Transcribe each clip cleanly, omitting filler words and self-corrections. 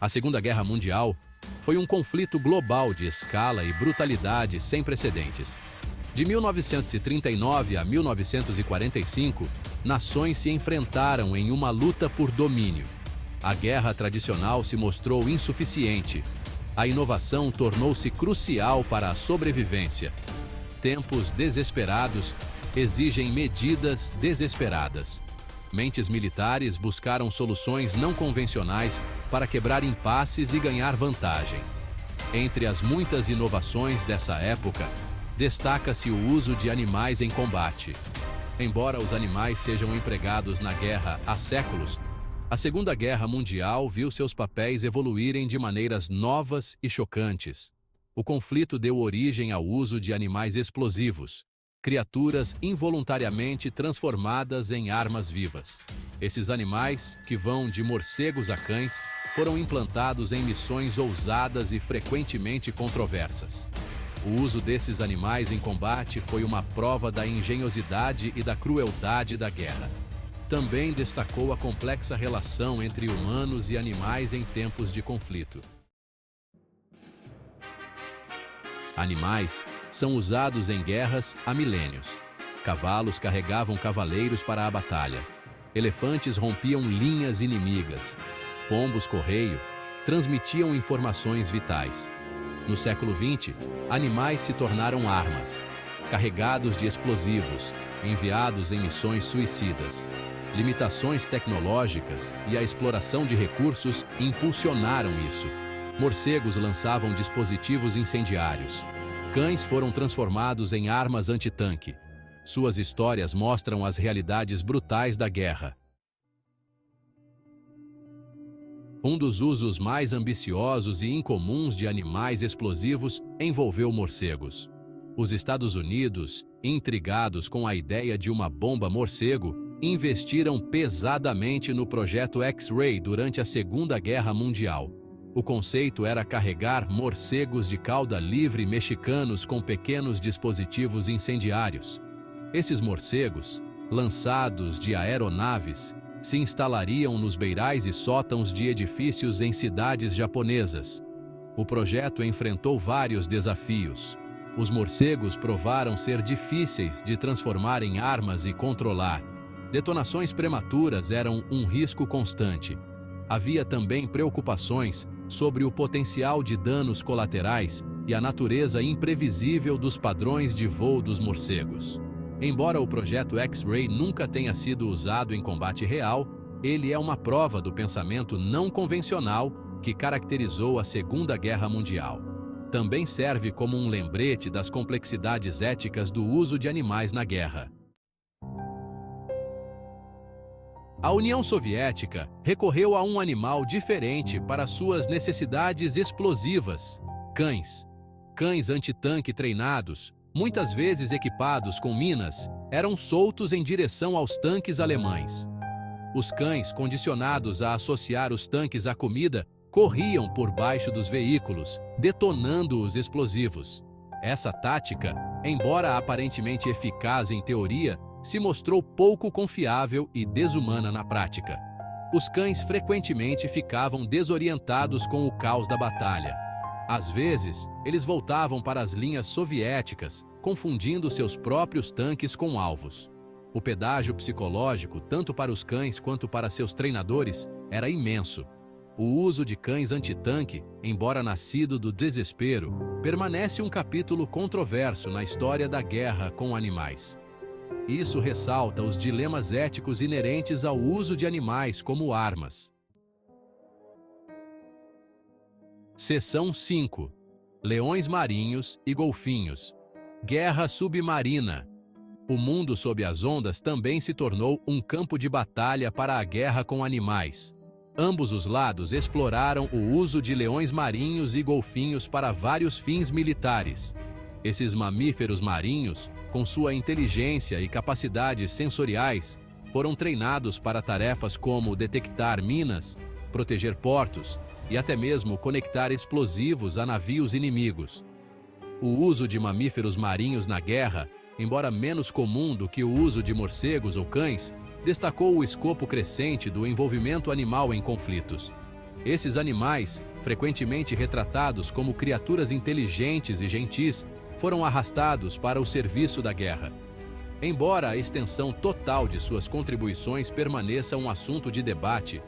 A Segunda Guerra Mundial foi um conflito global de escala e brutalidade sem precedentes. De 1939 a 1945, nações se enfrentaram em uma luta por domínio. A guerra tradicional se mostrou insuficiente. A inovação tornou-se crucial para a sobrevivência. Tempos desesperados exigem medidas desesperadas. Mentes militares buscaram soluções não convencionais para quebrar impasses e ganhar vantagem. Entre as muitas inovações dessa época, destaca-se o uso de animais em combate. Embora os animais sejam empregados na guerra há séculos, a Segunda Guerra Mundial viu seus papéis evoluírem de maneiras novas e chocantes. O conflito deu origem ao uso de animais explosivos, criaturas involuntariamente transformadas em armas vivas. Esses animais, que vão de morcegos a cães, foram implantados em missões ousadas e frequentemente controversas. O uso desses animais em combate foi uma prova da engenhosidade e da crueldade da guerra. Também destacou a complexa relação entre humanos e animais em tempos de conflito. Animais são usados em guerras há milênios. Cavalos carregavam cavaleiros para a batalha. Elefantes rompiam linhas inimigas. Pombos-correio transmitiam informações vitais. No século XX, animais se tornaram armas, carregados de explosivos, enviados em missões suicidas. Limitações tecnológicas e a exploração de recursos impulsionaram isso. Morcegos lançavam dispositivos incendiários. Cães foram transformados em armas antitanque. Suas histórias mostram as realidades brutais da guerra. Um dos usos mais ambiciosos e incomuns de animais explosivos envolveu morcegos. Os Estados Unidos, intrigados com a ideia de uma bomba morcego, investiram pesadamente no projeto X-Ray durante a Segunda Guerra Mundial. O conceito era carregar morcegos de cauda livre mexicanos com pequenos dispositivos incendiários. Esses morcegos, lançados de aeronaves, se instalariam nos beirais e sótãos de edifícios em cidades japonesas. O projeto enfrentou vários desafios. Os morcegos provaram ser difíceis de transformar em armas e controlar. Detonações prematuras eram um risco constante. Havia também preocupações sobre o potencial de danos colaterais e a natureza imprevisível dos padrões de voo dos morcegos. Embora o projeto X-Ray nunca tenha sido usado em combate real, ele é uma prova do pensamento não convencional que caracterizou a Segunda Guerra Mundial. Também serve como um lembrete das complexidades éticas do uso de animais na guerra. A União Soviética recorreu a um animal diferente para suas necessidades explosivas: cães. Cães antitanque treinados, muitas vezes equipados com minas, eram soltos em direção aos tanques alemães. Os cães, condicionados a associar os tanques à comida, corriam por baixo dos veículos, detonando os explosivos. Essa tática, embora aparentemente eficaz em teoria, se mostrou pouco confiável e desumana na prática. Os cães frequentemente ficavam desorientados com o caos da batalha. Às vezes, eles voltavam para as linhas soviéticas, confundindo seus próprios tanques com alvos. O pedágio psicológico, tanto para os cães quanto para seus treinadores, era imenso. O uso de cães antitanque, embora nascido do desespero, permanece um capítulo controverso na história da guerra com animais. Isso ressalta os dilemas éticos inerentes ao uso de animais como armas. Seção 5. Leões marinhos e golfinhos. Guerra submarina. O mundo sob as ondas também se tornou um campo de batalha para a guerra com animais. Ambos os lados exploraram o uso de leões marinhos e golfinhos para vários fins militares. Esses mamíferos marinhos, com sua inteligência e capacidades sensoriais, foram treinados para tarefas como detectar minas, proteger portos e até mesmo conectar explosivos a navios inimigos. O uso de mamíferos marinhos na guerra, embora menos comum do que o uso de morcegos ou cães, destacou o escopo crescente do envolvimento animal em conflitos. Esses animais, frequentemente retratados como criaturas inteligentes e gentis, foram arrastados para o serviço da guerra. Embora a extensão total de suas contribuições permaneça um assunto de debate,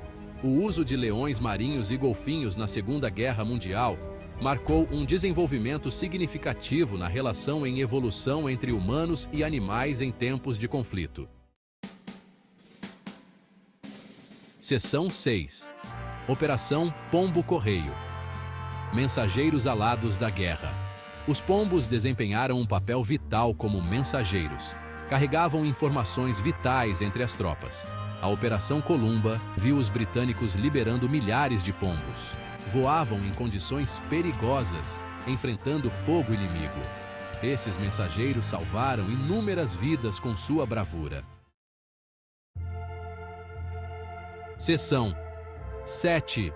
o uso de leões marinhos e golfinhos na Segunda Guerra Mundial marcou um desenvolvimento significativo na relação em evolução entre humanos e animais em tempos de conflito. Seção 6. Operação Pombo-Correio. Mensageiros alados da guerra. Os pombos desempenharam um papel vital como mensageiros. Carregavam informações vitais entre as tropas. A Operação Columba viu os britânicos liberando milhares de pombos. Voavam em condições perigosas, enfrentando fogo inimigo. Esses mensageiros salvaram inúmeras vidas com sua bravura. Seção 7.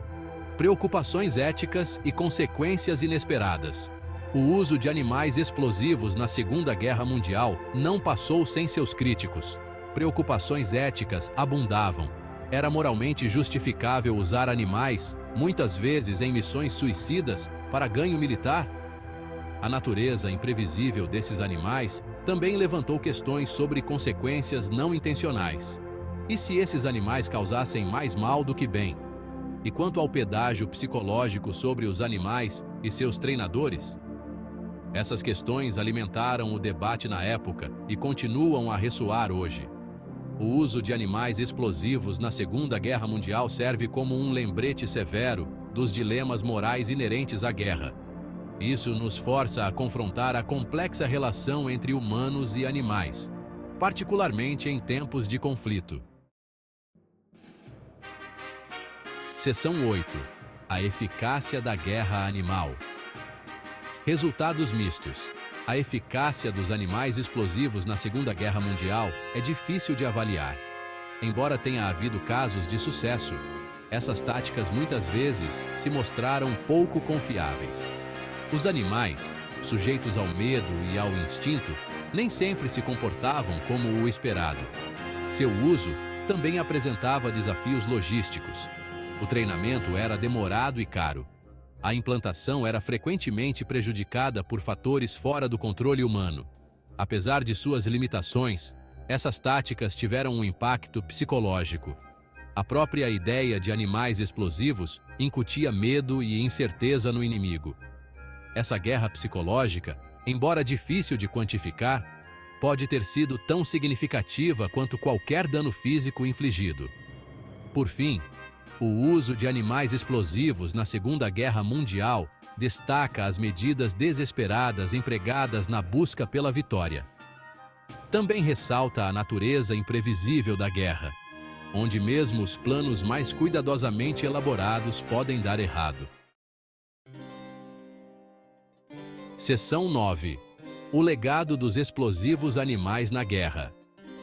Preocupações éticas e consequências inesperadas. O uso de animais explosivos na Segunda Guerra Mundial não passou sem seus críticos. Preocupações éticas abundavam. Era moralmente justificável usar animais, muitas vezes em missões suicidas, para ganho militar? A natureza imprevisível desses animais também levantou questões sobre consequências não intencionais. E se esses animais causassem mais mal do que bem? E quanto ao pedágio psicológico sobre os animais e seus treinadores? Essas questões alimentaram o debate na época e continuam a ressoar hoje. O uso de animais explosivos na Segunda Guerra Mundial serve como um lembrete severo dos dilemas morais inerentes à guerra. Isso nos força a confrontar a complexa relação entre humanos e animais, particularmente em tempos de conflito. Seção 8. A eficácia da guerra animal. Resultados mistos. A eficácia dos animais explosivos na Segunda Guerra Mundial é difícil de avaliar. Embora tenha havido casos de sucesso, essas táticas muitas vezes se mostraram pouco confiáveis. Os animais, sujeitos ao medo e ao instinto, nem sempre se comportavam como o esperado. Seu uso também apresentava desafios logísticos. O treinamento era demorado e caro. A implantação era frequentemente prejudicada por fatores fora do controle humano. Apesar de suas limitações, essas táticas tiveram um impacto psicológico. A própria ideia de animais explosivos incutia medo e incerteza no inimigo. Essa guerra psicológica, embora difícil de quantificar, pode ter sido tão significativa quanto qualquer dano físico infligido. Por fim, o uso de animais explosivos na Segunda Guerra Mundial destaca as medidas desesperadas empregadas na busca pela vitória. Também ressalta a natureza imprevisível da guerra, onde mesmo os planos mais cuidadosamente elaborados podem dar errado. Seção 9. O legado dos explosivos animais na guerra.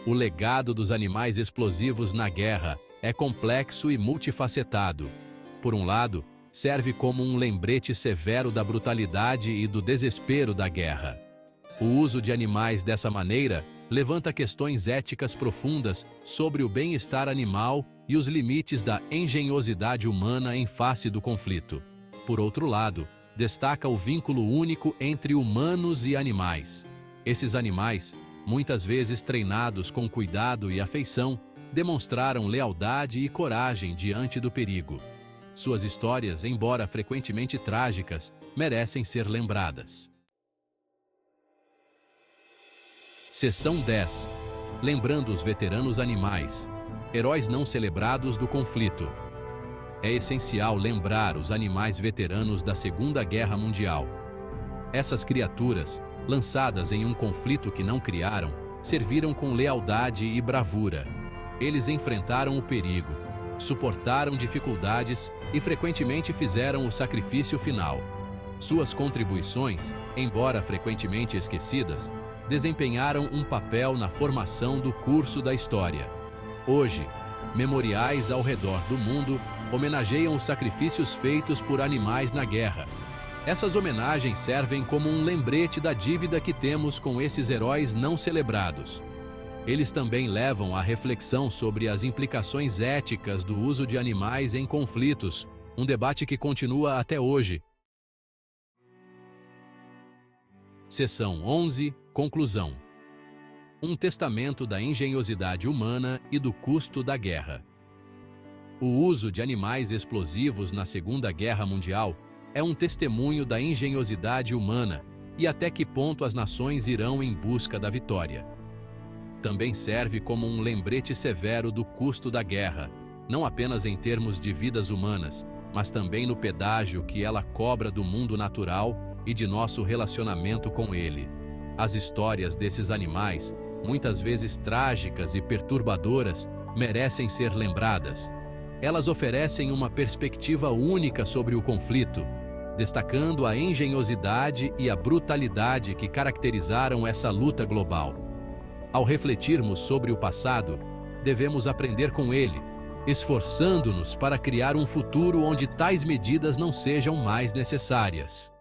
O legado dos animais explosivos na guerra é complexo e multifacetado. Por um lado, serve como um lembrete severo da brutalidade e do desespero da guerra. O uso de animais dessa maneira levanta questões éticas profundas sobre o bem-estar animal e os limites da engenhosidade humana em face do conflito. Por outro lado, destaca o vínculo único entre humanos e animais. Esses animais, muitas vezes treinados com cuidado e afeição, demonstraram lealdade e coragem diante do perigo. Suas histórias, embora frequentemente trágicas, merecem ser lembradas. Seção 10. Lembrando os veteranos animais, heróis não celebrados do conflito. É essencial lembrar os animais veteranos da Segunda Guerra Mundial. Essas criaturas, lançadas em um conflito que não criaram, serviram com lealdade e bravura. Eles enfrentaram o perigo, suportaram dificuldades e frequentemente fizeram o sacrifício final. Suas contribuições, embora frequentemente esquecidas, desempenharam um papel na formação do curso da história. Hoje, memoriais ao redor do mundo homenageiam os sacrifícios feitos por animais na guerra. Essas homenagens servem como um lembrete da dívida que temos com esses heróis não celebrados. Eles também levam à reflexão sobre as implicações éticas do uso de animais em conflitos, Um debate que continua até hoje. Seção 11. Conclusão. Um testamento da engenhosidade humana e do custo da guerra. O uso de animais explosivos na Segunda Guerra Mundial é um testemunho da engenhosidade humana e até que ponto as nações irão em busca da vitória. Também serve como um lembrete severo do custo da guerra, não apenas em termos de vidas humanas, mas também no pedágio que ela cobra do mundo natural e de nosso relacionamento com ele. As histórias desses animais, muitas vezes trágicas e perturbadoras, merecem ser lembradas. Elas oferecem uma perspectiva única sobre o conflito, destacando a engenhosidade e a brutalidade que caracterizaram essa luta global. Ao refletirmos sobre o passado, devemos aprender com ele, esforçando-nos para criar um futuro onde tais medidas não sejam mais necessárias.